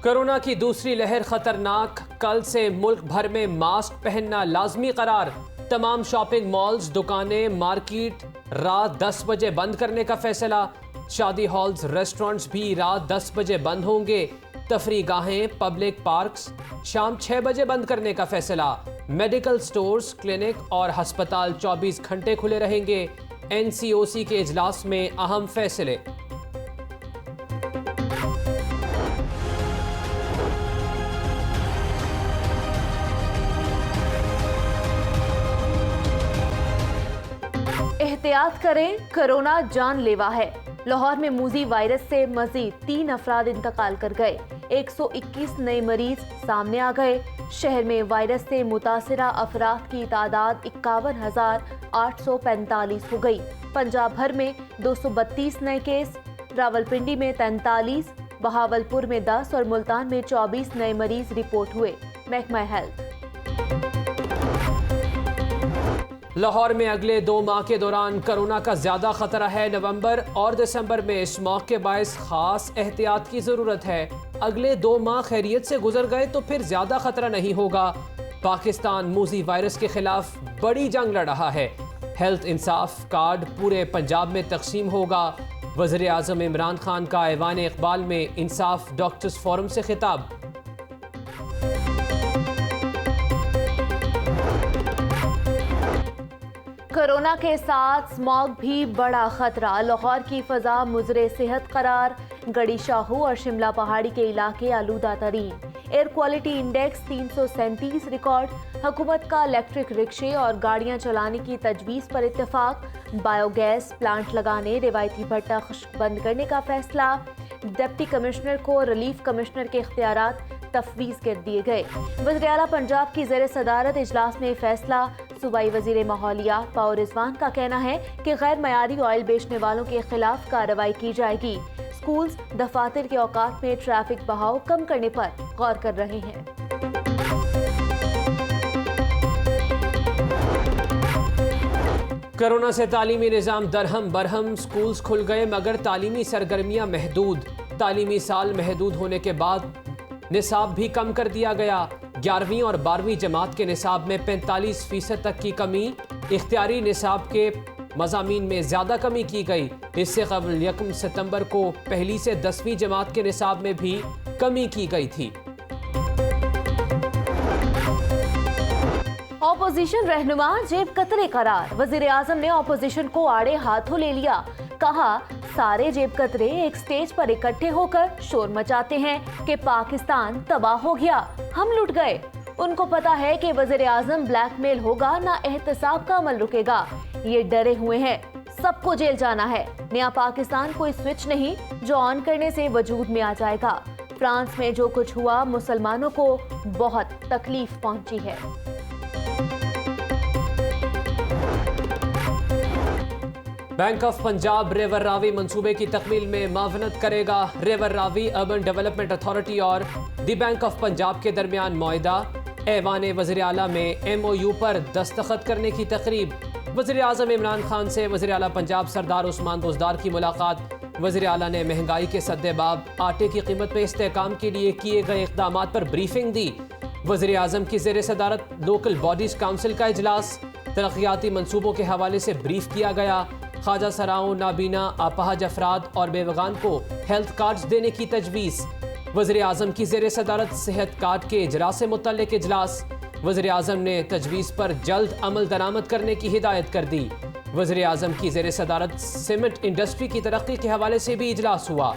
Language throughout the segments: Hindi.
कोरोना की दूसरी लहर खतरनाक, कल से मुल्क भर में मास्क पहनना लाजमी करार। तमाम शॉपिंग मॉल्स, दुकानें, मार्केट रात 10 बजे बंद करने का फैसला। शादी हॉल्स, रेस्टोरेंट्स भी रात 10 बजे बंद होंगे। तफरी गाहें, पब्लिक पार्क्स शाम 6 बजे बंद करने का फैसला। मेडिकल स्टोर्स, क्लिनिक और अस्पताल 24 घंटे खुले रहेंगे। NCOC के इजलास में अहम फैसले। एहतियात करें, कोरोना जानलेवा है। लाहौर में मूजी वायरस से मजीद 3 अफराद इंतकाल कर गए। 121 नए मरीज सामने आ गए। शहर में वायरस से मुतासरा अफराद की तादाद 51,845 हो गई। पंजाब भर में 232 नए केस, रावलपिंडी में 43, बहावलपुर में 10 और मुल्तान में 24 नए मरीज रिपोर्ट हुए। महकमा हेल्थ। लाहौर में अगले 2 माह के दौरान कोरोना का ज्यादा खतरा है। नवंबर और दिसंबर में स्मॉग के बायस खास एहतियात की जरूरत है। अगले 2 माह खैरियत से गुजर गए तो फिर ज्यादा खतरा नहीं होगा। पाकिस्तान मूजी वायरस के खिलाफ बड़ी जंग लड़ रहा है। हेल्थ इंसाफ कार्ड पूरे पंजाब में तकसीम होगा। वज़ीर आज़म इमरान खान का ऐवान इक़बाल में इंसाफ डॉक्टर्स फोरम से खिताब। कोरोना के साथ स्मॉग भी बड़ा खतरा। लाहौर की फजा मुजरे सेहत करार। गड़ी शाहू और शिमला पहाड़ी के इलाके आलूदा तरीन। Air quality index 337 record. हुकूमत का इलेक्ट्रिक रिक्शे और गाड़ियां चलाने की तजवीज़ पर इत्तेफाक। बायोगैस प्लांट लगाने, रिवायती भट्टा खुश्क बंद करने का फैसला। डिप्टी कमिश्नर को रिलीफ कमिश्नर के इख्तियारात तफवीज़ कर दिए गए। वज़ीर आला पंजाब की ज़ेर सदारत इजलास में फैसला। सूबाई वज़ीर माहौलियात पाओ रिजवान का कहना है कि गैर मयारी ऑयल बेचने वालों के खिलाफ कार्रवाई की जाएगी। स्कूल्स, दफातर के औकात में ट्रैफिक बहाव कम करने पर गौर कर रहे हैं। कोरोना से तालीमी निज़ाम दरहम बरहम। स्कूल्स खुल गए मगर तालीमी सरगर्मियां महदूद। तालीमी साल महदूद होने के बाद निसाब भी कम कर दिया गया। 11वीं और 12वीं जमात के निसाब में 45% तक की कमी। इख्तियारी निसाब के मज़ामीन में ज़्यादा कमी की गई। इससे कबल 1 सितंबर को पहली से 10वीं जमात के निसाब में भी कमी की गई थी। ऑपोजिशन रहनुमा जेब कतरे करार। वजीर आजम ने ऑपोजिशन को आड़े हाथों ले लिया। कहा, सारे जेब कतरे एक स्टेज पर इकट्ठे होकर शोर मचाते हैं कि पाकिस्तान तबाह हो गया, हम लुट गए। उनको पता है कि वजीर आजम ब्लैकमेल होगा, ना एहतसाब का अमल रुकेगा। ये डरे हुए हैं, सबको जेल जाना है। नया पाकिस्तान कोई स्विच नहीं जो ऑन करने से वजूद में आ जाएगा। फ्रांस में जो कुछ हुआ, मुसलमानों को बहुत तकलीफ पहुंची है। Bank of Punjab river Ravi मंसूबे की तकमील में मावनत करेगा। River Ravi urban development authority और दी बैंक ऑफ पंजाब के दरमियान मुआहिदा। ऐवान वज़ीर आला में MOU पर दस्तखत करने की तकरीब। वज़ीर आज़म इमरान खान से वज़ीर आला पंजाब सरदार उस्मान बुज़दार की मुलाकात। वज़ीर आला ने महंगाई के सद्देबाब आटे की कीमत में इस्तेहकाम के लिए किए गए इक़दामात पर ब्रीफिंग दी। वज़ीर आज़म की ज़ेर सदारत लोकल बॉडीज काउंसिल का इजलास। तरक्याती मंसूबों के हवाले से ब्रीफ किया गया। ख्वाजा सराओं, नाबीना, अपाहज अफराद और बेवगान को हेल्थ कार्ड्स देने की तजवीज़। वज़ीर आज़म की ज़ेर सदारत सेहत कार्ड के इजरा से मुतल्लिक़ इजलास। वज़ीर आज़म ने तजवीज़ पर जल्द अमल दरामद करने की हिदायत कर दी। वज़ीर आज़म की ज़ेर सदारत सीमेंट इंडस्ट्री की तरक्की के हवाले से भी इजलास हुआ।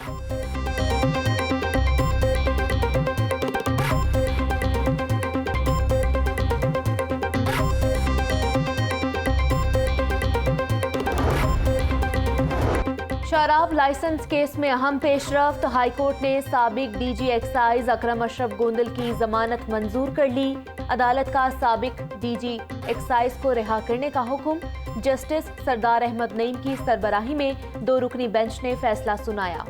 शराब लाइसेंस केस में अहम पेशरफ्त। हाईकोर्ट ने साबिक DG एक्साइज अकरम अशरफ गोंदल की जमानत मंजूर कर ली। अदालत का साबिक DG एक्साइज को रिहा करने का हुक्म। जस्टिस सरदार अहमद नईम की सरबराही में 2 रुकनी बेंच ने फैसला सुनाया।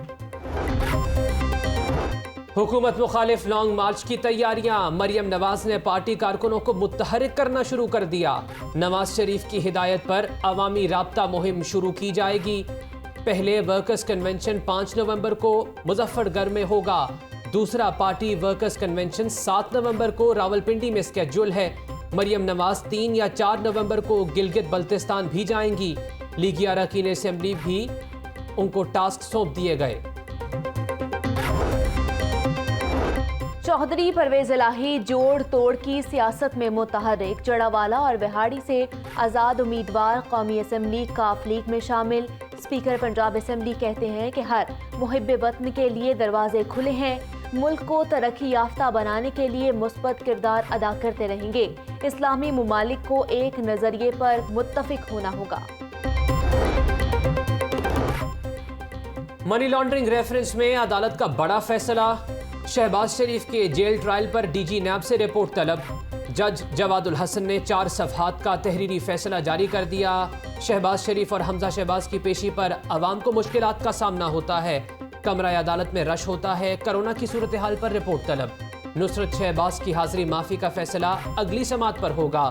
हुकूमत मुखालिफ लॉन्ग मार्च की तैयारियां। मरियम नवाज ने पार्टी कारकुनों को मुत्तहरिक करना शुरू कर दिया। नवाज शरीफ की हिदायत पर अवामी राब्ता मुहिम शुरू की जाएगी। पहले वर्कर्स कन्वेंशन 5 नवंबर को मुजफ्फरगढ़ में होगा। दूसरा पार्टी वर्कर्स कन्वेंशन 7 नवंबर को रावलपिंडी में स्केड्यूल है। मरियम नवाज 3 या 4 नवंबर को गिलगित बल्तिस्तान भी जाएंगी। लीगी अरकान असेंबली भी उनको टास्क सौंप दिए गए। चौधरी परवेज इलाही जोड़ तोड़ की सियासत में मुतहर्रिक। जड़ावाला और बिहाड़ी से आज़ाद उम्मीदवार कौमी असम्बली काफ लीग में शामिल। स्पीकर पंजाब असम्बली कहते हैं कि हर मुहिब वतन के लिए दरवाजे खुले हैं। मुल्क को तरक्की याफ्ता बनाने के लिए मुस्बत किरदार अदा करते रहेंगे। इस्लामी मुमालिक को एक नजरिए पर मुत्तफिक होना होगा। मनी लॉन्ड्रिंग रेफरेंस में अदालत का बड़ा फैसला। शहबाज शरीफ के जेल ट्रायल पर डीजी नैब से रिपोर्ट तलब। जज जवादुल हसन ने 4 सफ़हात का तहरीरी फैसला जारी कर दिया। शहबाज शरीफ और हमजा शहबाज की पेशी पर अवाम को मुश्किलात का सामना होता है। कमरा अदालत में रश होता है। कोरोना की सूरत हाल पर रिपोर्ट तलब। नुसरत शहबाज की हाजिरी माफी का फैसला अगली समात पर होगा।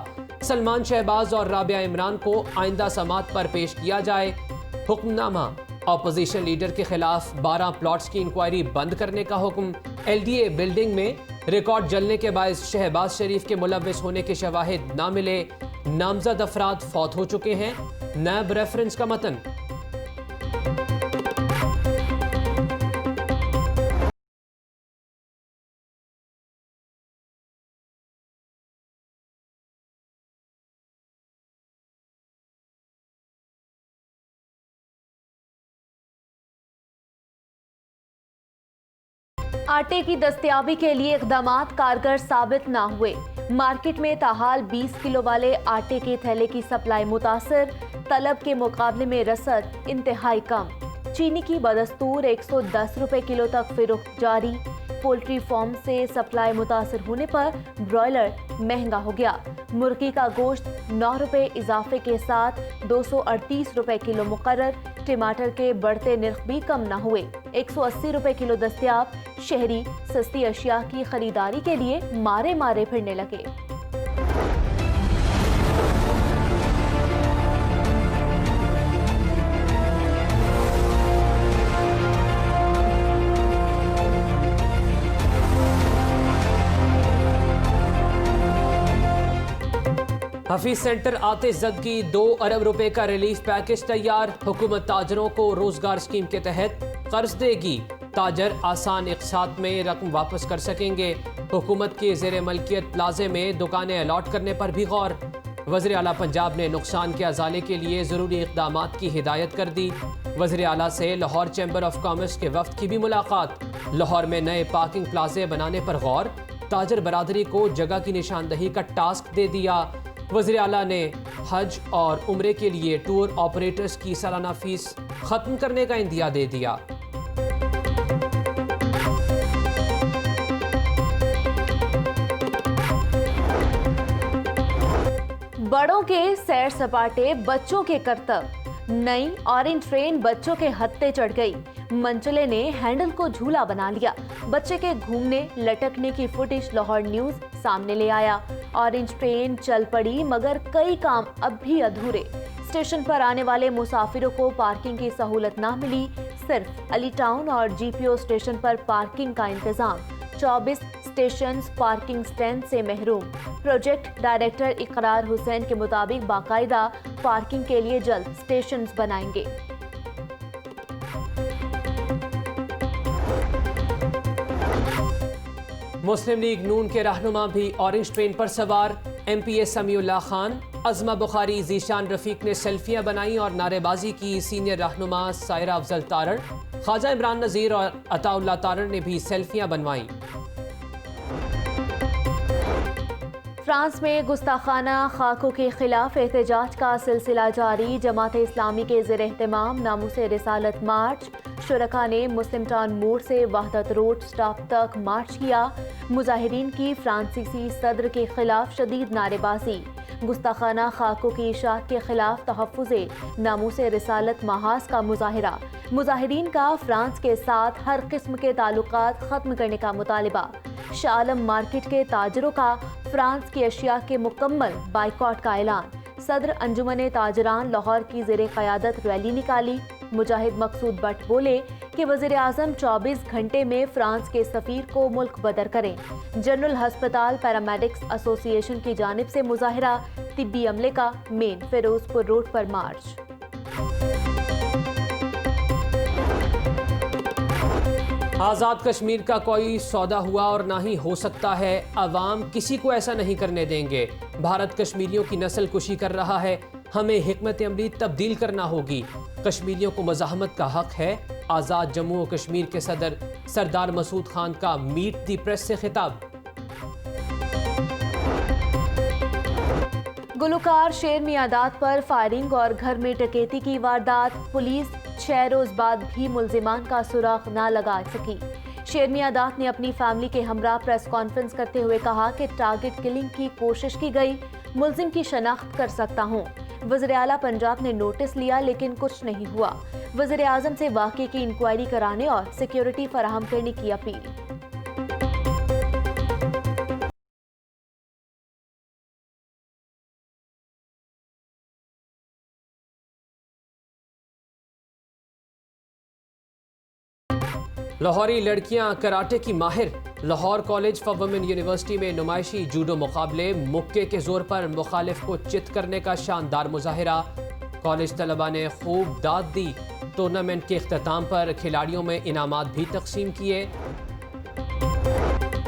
सलमान शहबाज और राबिया इमरान को आइंदा समात पर पेश किया जाए। हुक्मनामा। ऑपोजिशन लीडर के खिलाफ 12 प्लॉट्स की इंक्वायरी बंद करने का हुक्म। LDA बिल्डिंग में रिकॉर्ड जलने के बायस शहबाज शरीफ के मुलव्विस होने के शवाहिद ना मिले। नामजद अफराद फौत हो चुके हैं। नैब रेफरेंस का मतन। आटे की दस्तयाबी के लिए इक़दामात कारगर साबित ना हुए। मार्केट में ताहाल 20 किलो वाले आटे के थैले की सप्लाई मुतासर। तलब के मुकाबले में रसद इंतहाई कम। चीनी की बदस्तूर 110 रुपए किलो तक फिरोख्त जारी। पोल्ट्री फार्म से सप्लाई मुतासर होने पर ब्रॉयलर महंगा हो गया। मुर्गी का गोश्त 9 रुपए इजाफे के साथ 238 रुपए किलो मुकर्रर। टमाटर के बढ़ते निर्ख भी कम न हुए। 180 रुपए किलो दस्तयाब। शहरी सस्ती अशिया की खरीदारी के लिए मारे मारे फिरने लगे। हफीज सेंटर आते जद की 2 अरब रुपए का रिलीफ पैकेज तैयार। हुकूमत ताजरों को रोजगार स्कीम के तहत कर्ज देगी। ताजर आसान इक़सात में रकम वापस कर सकेंगे। हुकूमत के ज़ेर मलकियत प्लाजे में दुकानें अलॉट करने पर भी गौर। वज़ीर आला पंजाब ने नुकसान के अजाले के लिए ज़रूरी इक़दामात की हिदायत कर दी। वज़ीर आला से लाहौर चैम्बर ऑफ कॉमर्स के वफ्द की भी मुलाकात। लाहौर में नए पार्किंग प्लाजे बनाने पर गौर। ताजर बरादरी को जगह की निशानदही का टास्क दे दिया। वज़ीर आला ने हज और उम्रे के लिए टूर ऑपरेटर्स की सालाना फीस खत्म करने का इंदिया दे दिया। बड़ों के सैर सपाटे, बच्चों के करतब। नई ऑरेंज ट्रेन बच्चों के हत्थे चढ़ गई। मंचले ने हैंडल को झूला बना लिया। बच्चे के घूमने लटकने की फुटेज लाहौर न्यूज सामने ले आया। ऑरेंज ट्रेन चल पड़ी मगर कई काम अब भी अधूरे। स्टेशन पर आने वाले मुसाफिरों को पार्किंग की सहूलत ना मिली। सिर्फ अली टाउन और GPO स्टेशन पर पार्किंग का इंतजाम। 24 स्टेशन पार्किंग स्टैंड से महरूम। प्रोजेक्ट डायरेक्टर इकरार हुसैन के मुताबिक बाकायदा पार्किंग के लिए जल्द स्टेशन बनाएंगे। मुस्लिम लीग नून के रहनुमा भी ऑरेंज ट्रेन पर सवार। MPA समीउल्लाह खान, अज़मा बुखारी, ज़ीशान रफ़ीक ने सेल्फियां बनाई और नारेबाजी की। सीनियर रहनुमा सायरा अफजल तारण, ख्वाजा इमरान नज़ीर और अताउल्लाह तारण ने भी सेल्फियां बनवाई। फ्रांस में गुस्ताखाना खाकों के खिलाफ एहतजाज का सिलसिला जारी। जमात इस्लामी के ज़ेर एहतमाम नामूसे रिसालत मार्च। शुरका ने मुस्लिम टाउन मोड़ से वहदत रोड स्टॉप तक मार्च किया। मुजाहिरीन की फ्रांसीसी सदर के खिलाफ शदीद नारेबाजी। गुस्ताखाना खाकों की इशाअत के खिलाफ तहफ़्फ़ुज़े नामूसे रिसालत महाज का मुजाहिरा। मुजाहिरीन का फ्रांस के साथ हर किस्म के ताल्लुकात ख़त्म करने का मुतालिबा। शाह आलम मार्केट के ताजरों का फ्रांस की अशिया के मुकम्मल बाइकॉट का ऐलान। सदर अंजुमन ताजरान लाहौर की ज़ेरे क़यादत रैली निकाली। मुजाहिद मकसूद बट बोले कि वज़ीर आज़म 24 घंटे में फ्रांस के सफीर को मुल्क बदर करें। जनरल हस्पताल पैरामेडिक्स एसोसिएशन की जानिब से मुजाहिरा, तिब्बी अमले का मेन फिरोजपुर रोड पर मार्च। आज़ाद कश्मीर का कोई सौदा हुआ और ना ही हो सकता है। अवाम किसी को ऐसा नहीं करने देंगे। भारत कश्मीरियों की नस्ल कुशी कर रहा है। हमें हिकमत अमली तब्दील करना होगी। कश्मीरियों को मज़ाहमत का हक है। आज़ाद जम्मू और कश्मीर के सदर सरदार मसूद खान का मीट दी प्रेस से खिताब। गुलकार शेर मियादाद पर फायरिंग और घर में डकैती की वारदात। पुलिस 6 रोज बाद भी मुल्जिमान का सुराग न लगा सकी। शेर मियादाद ने अपनी फैमिली के हमरा प्रेस कॉन्फ्रेंस करते हुए कहा कि टारगेट किलिंग की कोशिश की गई। मुल्जिम की शनाख्त कर सकता हूँ। वज़ीर आला पंजाब ने नोटिस लिया लेकिन कुछ नहीं हुआ। वज़ीर आज़म से वाक़े की इंक्वायरी कराने और सिक्योरिटी फराहम करने की अपील। लाहौरी लड़कियां कराटे की माहिर। Lahore college for women university में नुमाइशी जूडो मुकाबले। मुक्के के जोर पर मुखालिफ को चित करने का शानदार मुजाहिरा। कॉलेज तलबा ने खूब दाद दी। टूर्नामेंट के इख्तिताम पर खिलाड़ियों में इनामात भी तकसीम किए।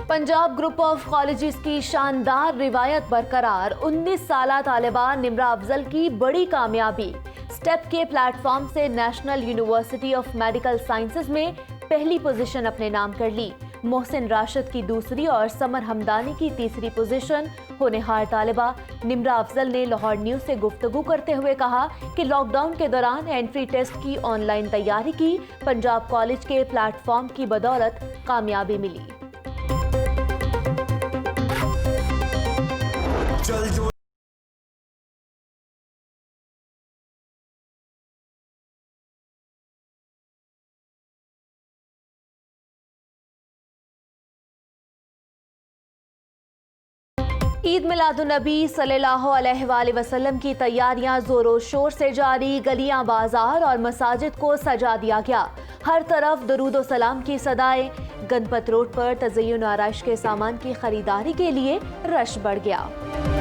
पंजाब ग्रुप ऑफ कॉलेजेस की शानदार रिवायत बरकरार। 19 साला तालिबा निम्रा अफजल की बड़ी कामयाबी। स्टेप के प्लेटफॉर्म से national university of medical sciences में पहली पोजीशन अपने नाम कर ली। मोहसिन राशिद की दूसरी और समर हमदानी की तीसरी पोजीशन। होनहार तालिबा निम्रा अफजल ने लाहौर न्यूज से गुफ्तगू करते हुए कहा कि लॉकडाउन के दौरान एंट्री टेस्ट की ऑनलाइन तैयारी की। पंजाब कॉलेज के प्लेटफॉर्म की बदौलत कामयाबी मिली। ईद मिलादुन्नबी सल्लल्लाहु अलैहि वसल्लम की तैयारियां जोरों शोर से जारी। गलियां, बाजार और मसाजिद को सजा दिया गया। हर तरफ दरूद व सलाम की सदाएं। गणपत रोड पर तज़य्युन और आराइश के सामान की खरीदारी के लिए रश बढ़ गया।